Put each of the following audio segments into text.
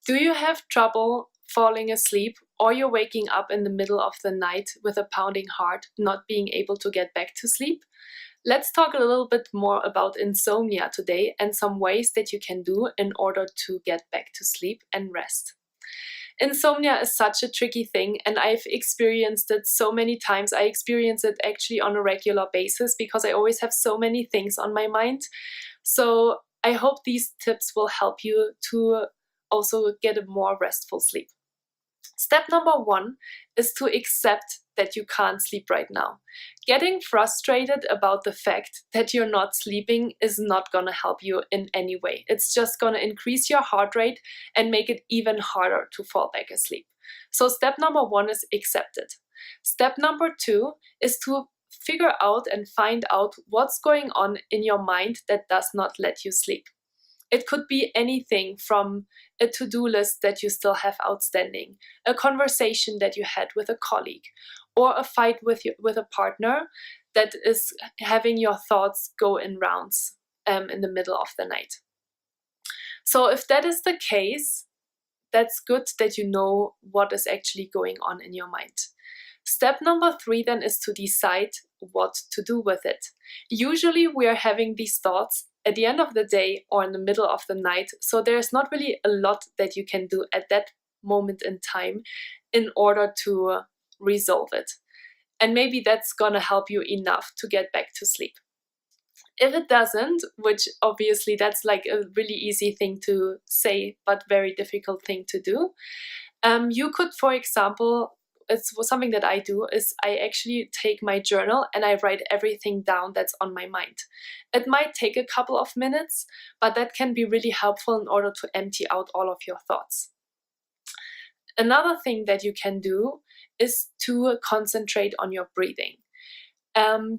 Do you have trouble falling asleep, or you're waking up in the middle of the night with a pounding heart, not being able to get back to sleep? Let's talk a little bit more about insomnia today and some ways that you can do in order to get back to sleep and rest. Insomnia is such a tricky thing, and I've experienced it so many times. I experience it actually on a regular basis because I always have so many things on my mind. So I hope these tips will help you to also get a more restful sleep. Step number one is to accept that you can't sleep right now. Getting frustrated about the fact that you're not sleeping is not going to help you in any way. It's just going to increase your heart rate and make it even harder to fall back asleep. So step number one is accept it. Step number two is to figure out and find out what's going on in your mind that does not let you sleep. It could be anything from a to-do list that you still have outstanding, a conversation that you had with a colleague, or a fight with a partner that is having your thoughts go in rounds in the middle of the night. So if that is the case, that's good that you know what is actually going on in your mind. Step number three then is to decide what to do with it. Usually we are having these thoughts at the end of the day or in the middle of the night, so there's not really a lot that you can do at that moment in time in order to resolve it. And maybe that's gonna help you enough to get back to sleep. If it doesn't, which obviously that's like a really easy thing to say but very difficult thing to do, you could, for example, it's something that I do, is I actually take my journal and I write everything down that's on my mind. It might take a couple of minutes, but that can be really helpful in order to empty out all of your thoughts. Another thing that you can do is to concentrate on your breathing.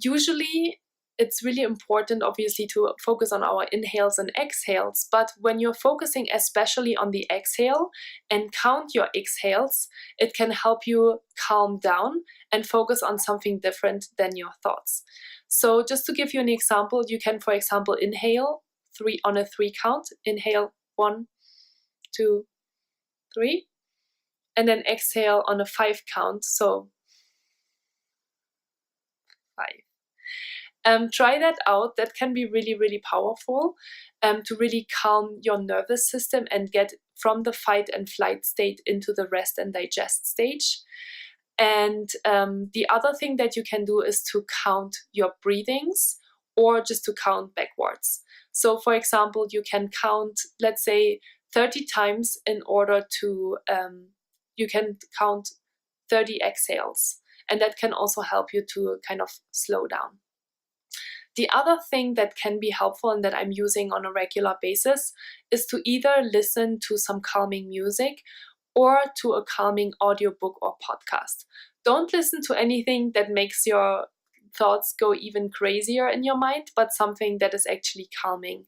Usually it's really important, obviously, to focus on our inhales and exhales, but when you're focusing especially on the exhale and count your exhales, it can help you calm down and focus on something different than your thoughts. So just to give you an example, you can, for example, inhale on a 3 count. Inhale 1, 2, 3, and then exhale on a 5 count, so 5. Try that out. That can be really, really powerful to really calm your nervous system and get from the fight and flight state into the rest and digest stage. And the other thing that you can do is to count your breathings or just to count backwards. So for example, you can count, let's say, 30 times in order to, you can count 30 exhales. And that can also help you to kind of slow down. The other thing that can be helpful and that I'm using on a regular basis is to either listen to some calming music or to a calming audiobook or podcast. Don't listen to anything that makes your thoughts go even crazier in your mind, but something that is actually calming.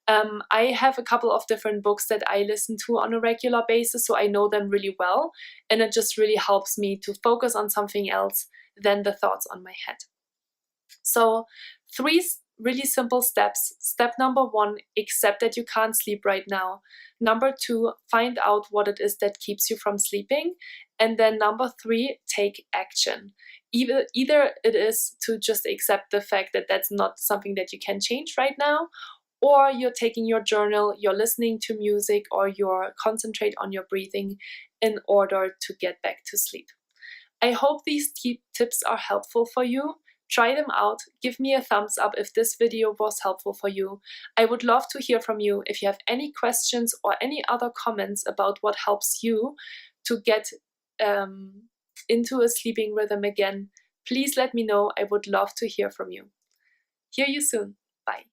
I have a couple of different books that I listen to on a regular basis, so I know them really well, and it just really helps me to focus on something else than the thoughts on my head. So 3 really simple steps. Step number 1, accept that you can't sleep right now. Number 2, find out what it is that keeps you from sleeping. And then number 3, take action. Either it is to just accept the fact that that's not something that you can change right now, or you're taking your journal, you're listening to music, or you're concentrate on your breathing in order to get back to sleep. I hope these tips are helpful for you. Try them out. Give me a thumbs up if this video was helpful for you. I would love to hear from you. If you have any questions or any other comments about what helps you to get into a sleeping rhythm again, please let me know. I would love to hear from you. Hear you soon. Bye.